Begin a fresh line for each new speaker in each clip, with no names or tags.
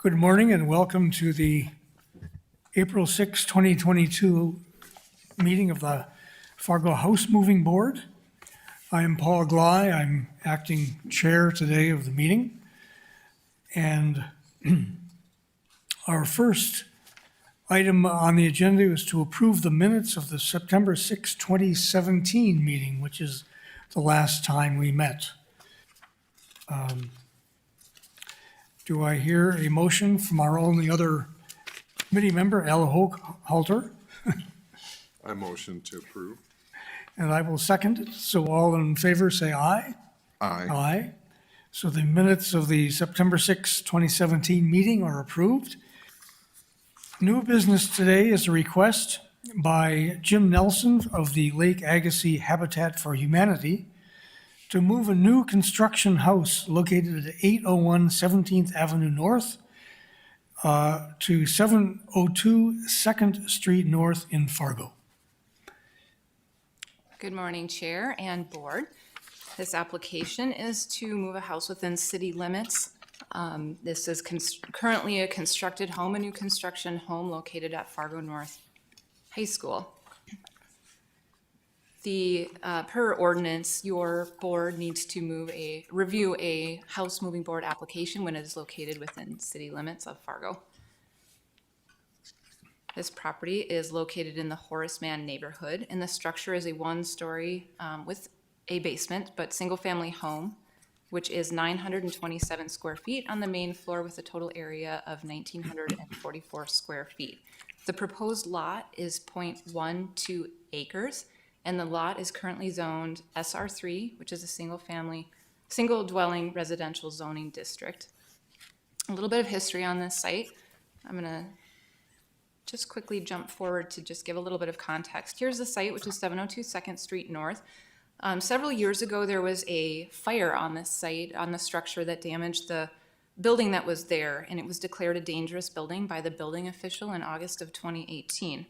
Good morning and welcome to the April 6, 2022 meeting of the Fargo House Moving Board. I am Paul Glye. I'm acting chair today of the meeting. And our first item on the agenda is to approve the minutes of the September 6, 2017 meeting, which is the last time we met. Do I hear a motion from our only other committee member, Ella Halter?
I motion to approve.
And I will second it. So all in favor say aye.
Aye.
Aye. So the minutes of the September 6, 2017 meeting are approved. New business today is a request by Jim Nelson of the Lake Agassiz Habitat for Humanity to move a new construction house located at 801 17th Avenue North to 702 2nd Street North in Fargo.
Good morning, Chair and Board. This application is to move a house within city limits. This is currently a constructed home, a new construction home located at Fargo North High School. Per ordinance, your board needs to review a house moving board application when it is located within city limits of Fargo. This property is located in the Horace Mann neighborhood, and the structure is a one-story with a basement, but single-family home, which is 927 square feet on the main floor with a total area of 1,944 square feet. The proposed lot is 0.12 acres, and the lot is currently zoned SR3, which is a single dwelling residential zoning district. A little bit of history on this site. I'm gonna just quickly jump forward to just give a little bit of context. Here's the site, which is 702 2nd Street North. Several years ago, there was a fire on this site, on the structure that damaged the building that was there, and it was declared a dangerous building by the building official in August of 2018.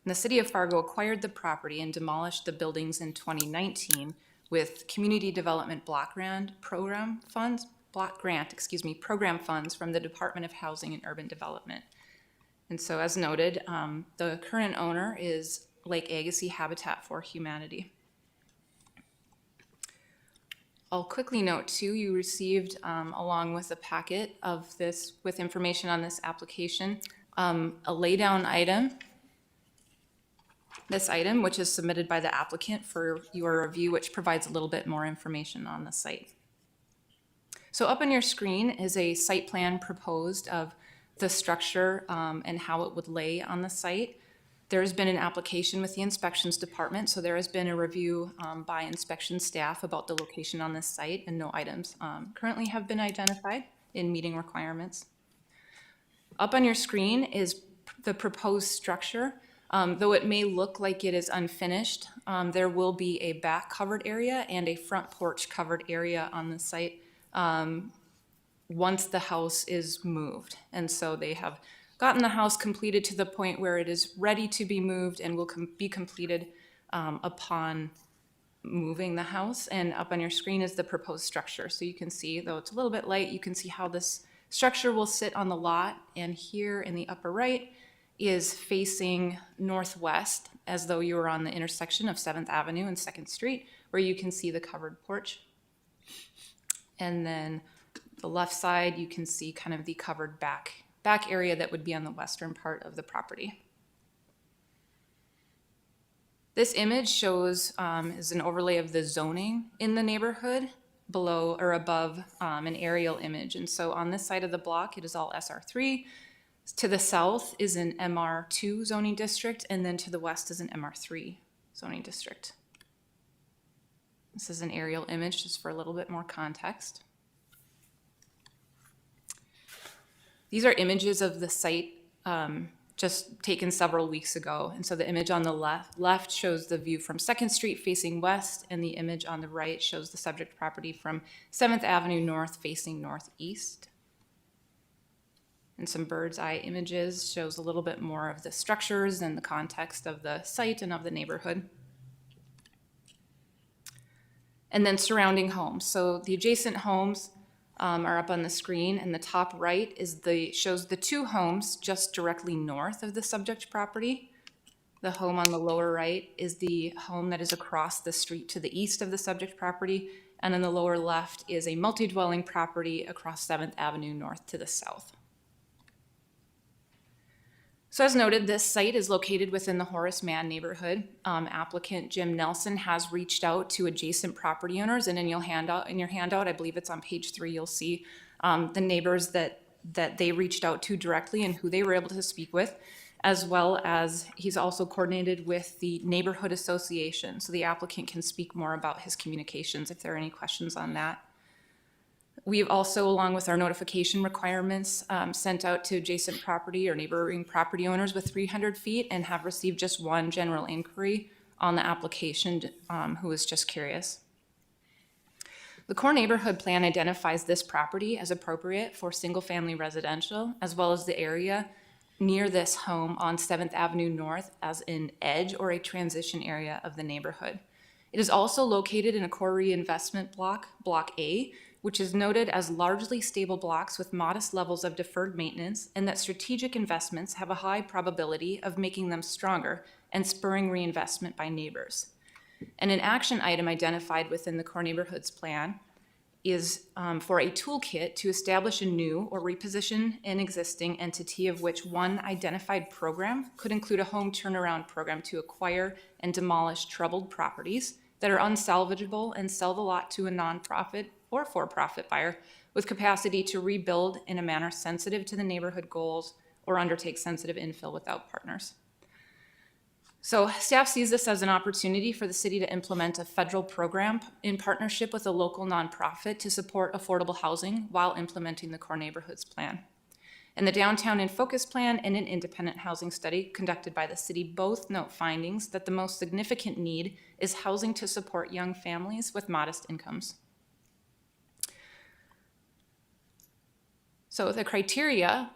And the city of Fargo acquired the property and demolished the buildings in 2019 with community development block grant program funds from the Department of Housing and Urban Development. And so as noted, the current owner is Lake Agassiz Habitat for Humanity. I'll quickly note too, you received along with a packet of this with information on this application, a laydown item. This item, which is submitted by the applicant for your review, which provides a little bit more information on the site. So up on your screen is a site plan proposed of the structure and how it would lay on the site. There has been an application with the inspections department, so there has been a review by inspection staff about the location on this site, and no items currently have been identified in meeting requirements. Up on your screen is the proposed structure. Though it may look like it is unfinished, there will be a back covered area and a front porch covered area on the site once the house is moved. And so they have gotten the house completed to the point where it is ready to be moved and will be completed upon moving the house. And up on your screen is the proposed structure. So you can see, though it's a little bit light, you can see how this structure will sit on the lot. And here in the upper right is facing northwest, as though you were on the intersection of 7th Avenue and 2nd Street, where you can see the covered porch. And then the left side, you can see kind of the covered back area that would be on the western part of the property. This image shows is an overlay of the zoning in the neighborhood below or above an aerial image. And so on this side of the block, it is all SR3. To the south is an MR2 zoning district, and then to the west is an MR3 zoning district. This is an aerial image just for a little bit more context. These are images of the site just taken several weeks ago. And so the image on the left shows the view from 2nd Street facing west, and the image on the right shows the subject property from 7th Avenue North facing northeast. And some bird's eye images shows a little bit more of the structures and the context of the site and of the neighborhood. And then surrounding homes. So the adjacent homes are up on the screen, and the top right shows the two homes just directly north of the subject property. The home on the lower right is the home that is across the street to the east of the subject property, and on the lower left is a multi-dwelling property across 7th Avenue North to the south. So as noted, this site is located within the Horace Mann neighborhood. Applicant Jim Nelson has reached out to adjacent property owners, and in your handout, I believe it's on page 3, you'll see the neighbors that they reached out to directly and who they were able to speak with, as well as he's also coordinated with the neighborhood association, so the applicant can speak more about his communications if there are any questions on that. We've also, along with our notification requirements, sent out to adjacent property or neighboring property owners with 300 feet and have received just one general inquiry on the application who was just curious. The core neighborhood plan identifies this property as appropriate for single-family residential, as well as the area near this home on 7th Avenue North as an edge or a transition area of the neighborhood. It is also located in a core reinvestment block, Block A, which is noted as largely stable blocks with modest levels of deferred maintenance, and that strategic investments have a high probability of making them stronger and spurring reinvestment by neighbors. And an action item identified within the core neighborhoods plan is for a toolkit to establish a new or reposition an existing entity, of which one identified program could include a home turnaround program to acquire and demolish troubled properties that are unsalvageable and sell the lot to a nonprofit or for-profit buyer with capacity to rebuild in a manner sensitive to the neighborhood goals or undertake sensitive infill without partners. So staff sees this as an opportunity for the city to implement a federal program in partnership with a local nonprofit to support affordable housing while implementing the core neighborhoods plan. And the Downtown in Focus plan and an independent housing study conducted by the city both note findings that the most significant need is housing to support young families with modest incomes. So the criteria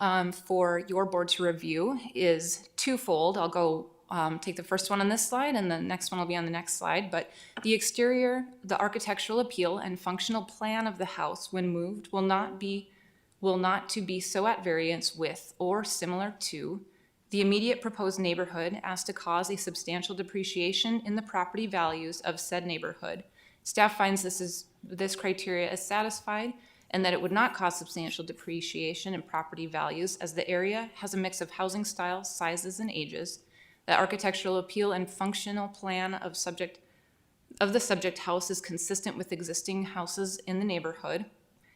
for your board to review is twofold. I'll go take the first one on this slide, and the next one will be on the next slide. But the exterior, the architectural appeal, and functional plan of the house when moved will not to be so at variance with or similar to the immediate proposed neighborhood as to cause a substantial depreciation in the property values of said neighborhood. Staff finds this criteria is satisfied, and that it would not cause substantial depreciation in property values as the area has a mix of housing styles, sizes, and ages. The architectural appeal and functional plan of the subject house is consistent with existing houses in the neighborhood,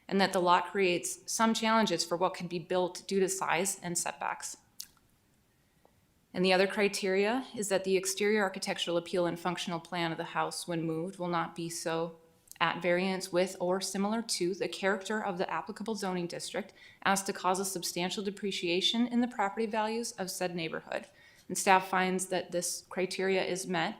and that the lot creates some challenges for what could be built due to size and setbacks. And the other criteria is that the exterior architectural appeal and functional plan of the house when moved will not be so at variance with or similar to the character of the applicable zoning district as to cause a substantial depreciation in the property values of said neighborhood. And staff finds that this criteria is met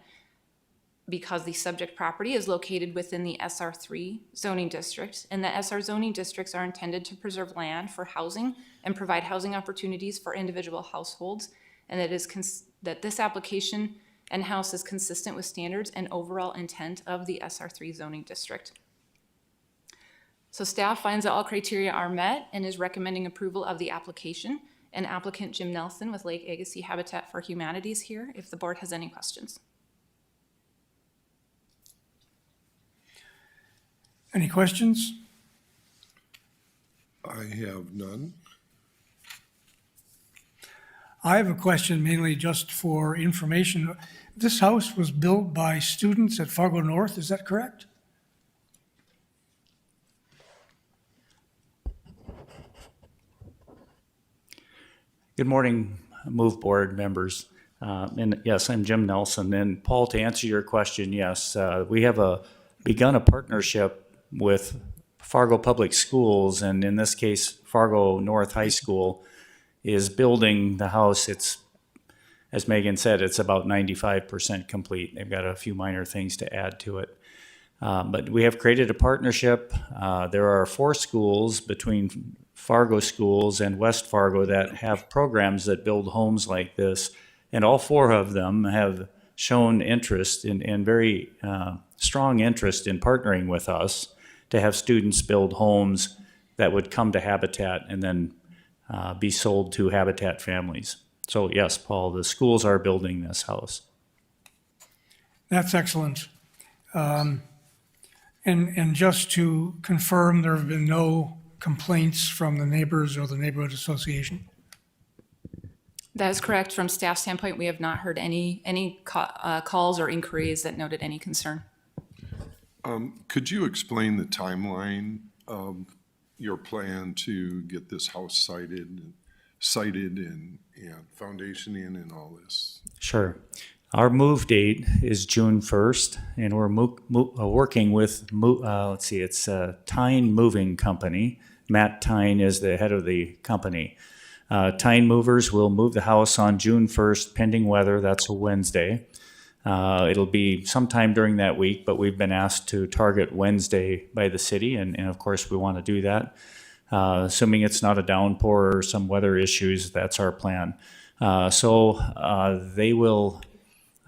because the subject property is located within the SR3 zoning district, and the SR zoning districts are intended to preserve land for housing and provide housing opportunities for individual households, and that this application and house is consistent with standards and overall intent of the SR3 zoning district. So staff finds that all criteria are met and is recommending approval of the application, and applicant Jim Nelson with Lake Agassiz Habitat for Humanity is here if the board has any questions.
Any questions?
I have none.
I have a question mainly just for information. This house was built by students at Fargo North, is that correct?
Good morning, Move Board members. And yes, I'm Jim Nelson. And Paul, to answer your question, yes, we have begun a partnership with Fargo Public Schools, and in this case, Fargo North High School is building the house. It's, as Megan said, it's about 95% complete. They've got a few minor things to add to it. But we have created a partnership. There are 4 schools between Fargo schools and West Fargo that have programs that build homes like this. And all 4 of them have shown interest and very strong interest in partnering with us to have students build homes that would come to Habitat and then be sold to Habitat families. So yes, Paul, the schools are building this house.
That's excellent. And just to confirm, there have been no complaints from the neighbors or the neighborhood association?
That is correct. From staff standpoint, we have not heard any calls or inquiries that noted any concern.
Could you explain the timeline of your plan to get this house sited and foundation in and all this?
Sure. Our move date is June 1st, and we're working with, it's Tyne Moving Company. Matt Tyne is the head of the company. Tyne Movers will move the house on June 1st, pending weather. That's a Wednesday. It'll be sometime during that week, but we've been asked to target Wednesday by the city, and of course we want to do that. Assuming it's not a downpour or some weather issues, that's our plan. So they will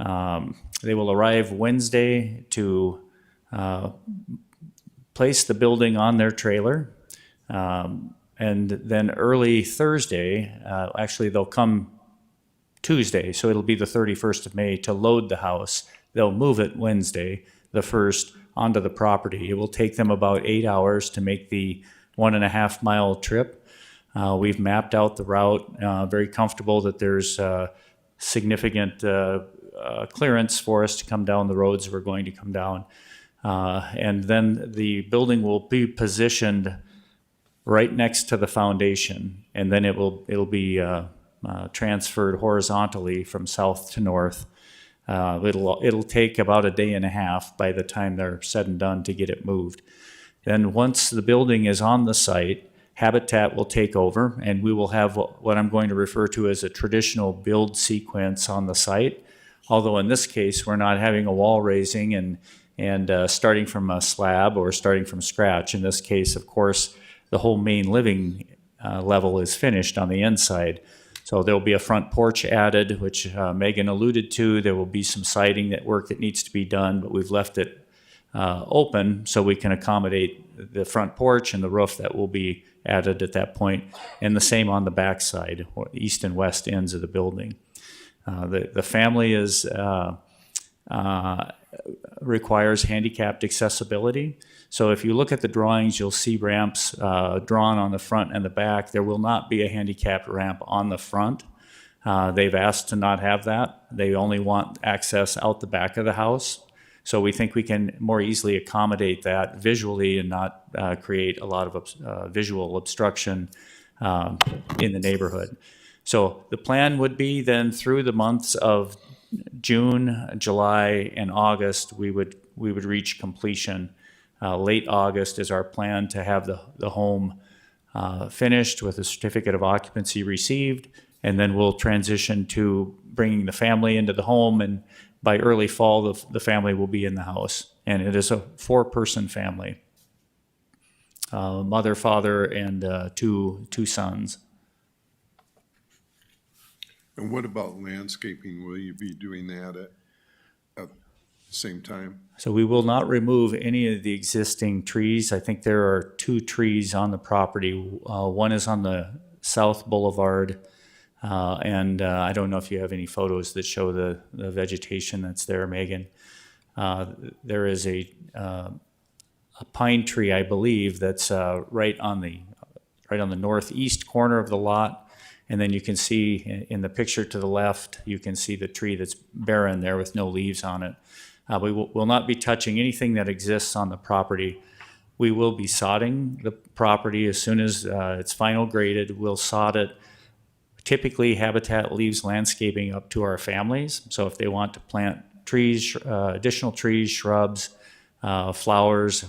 arrive Wednesday to place the building on their trailer. And then early Thursday, actually they'll come Tuesday, so it'll be the 31st of May to load the house. They'll move it Wednesday, the 1st, onto the property. It will take them about 8 hours to make the 1.5 mile trip. We've mapped out the route, very comfortable that there's significant clearance for us to come down the roads we're going to come down. And then the building will be positioned right next to the foundation, and then it'll be transferred horizontally from south to north. It'll take about a day and a half by the time they're said and done to get it moved. Then once the building is on the site, Habitat will take over, and we will have what I'm going to refer to as a traditional build sequence on the site. Although in this case, we're not having a wall raising and starting from a slab or starting from scratch. In this case, of course, the whole main living level is finished on the inside. So there will be a front porch added, which Megan alluded to. There will be some siding that needs to be done, but we've left it open so we can accommodate the front porch and the roof that will be added at that point, and the same on the back side, east and west ends of the building. The family requires handicapped accessibility. So if you look at the drawings, you'll see ramps drawn on the front and the back. There will not be a handicapped ramp on the front. They've asked to not have that. They only want access out the back of the house. So we think we can more easily accommodate that visually and not create a lot of visual obstruction in the neighborhood. So the plan would be then through the months of June, July, and August, we would reach completion. Late August is our plan to have the home finished with a certificate of occupancy received, and then we'll transition to bringing the family into the home, and by early fall, the family will be in the house. And it is a 4-person family, mother, father, and two sons.
And what about landscaping? Will you be doing that at the same time?
So we will not remove any of the existing trees. I think there are 2 trees on the property. One is on the South Boulevard, and I don't know if you have any photos that show the vegetation that's there, Megan. There is a pine tree, I believe, that's right on the northeast corner of the lot. And then you can see in the picture to the left, you can see the tree that's barren there with no leaves on it. We will not be touching anything that exists on the property. We will be sodding the property as soon as it's final graded. We'll sod it. Typically, Habitat leaves landscaping up to our families. So if they want to plant trees, additional trees, shrubs, flowers,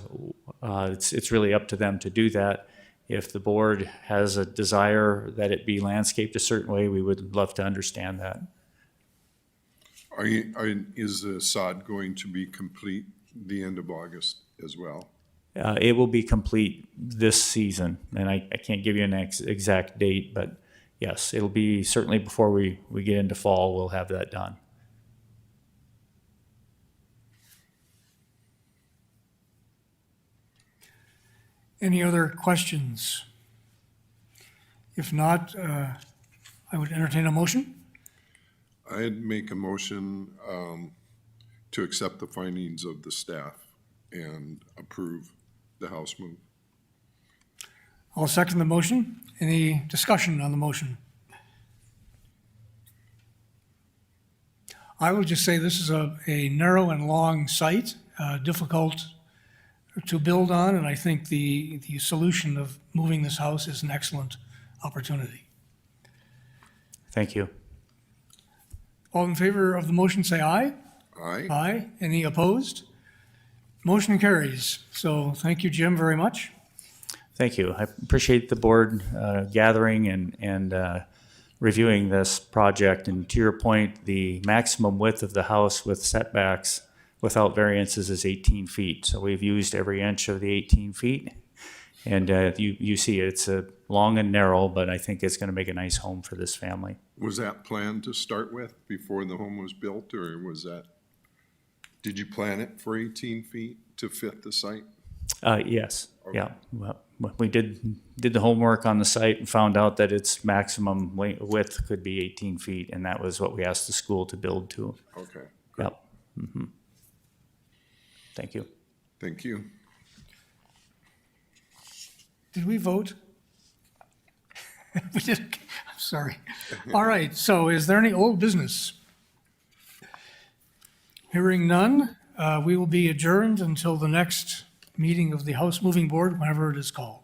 it's really up to them to do that. If the board has a desire that it be landscaped a certain way, we would love to understand that.
Is the sod going to be complete the end of August as well?
It will be complete this season, and I can't give you an exact date, but yes, it'll be certainly before we get into fall, we'll have that done.
Any other questions? If not, I would entertain a motion.
I'd make a motion to accept the findings of the staff and approve the house move.
I'll second the motion. Any discussion on the motion? I will just say this is a narrow and long site, difficult to build on, and I think the solution of moving this house is an excellent opportunity.
Thank you.
All in favor of the motion, say aye.
Aye?
Aye. Any opposed? Motion carries. So thank you, Jim, very much.
Thank you. I appreciate the board gathering and reviewing this project. And to your point, the maximum width of the house with setbacks without variances is 18 feet. So we've used every inch of the 18 feet. And you see it's long and narrow, but I think it's going to make a nice home for this family.
Was that planned to start with before the home was built, or did you plan it for 18 feet to fit the site?
Yes.
Okay.
Yeah. Well, we did the homework on the site and found out that its maximum width could be 18 feet, and that was what we asked the school to build to.
Okay,
Yep. Mm-hmm. Thank you.
thank you.
Did we vote? We did. I'm sorry. All right, so is there any old business? Hearing none, we will be adjourned until the next meeting of the House Moving Board, whenever it is called.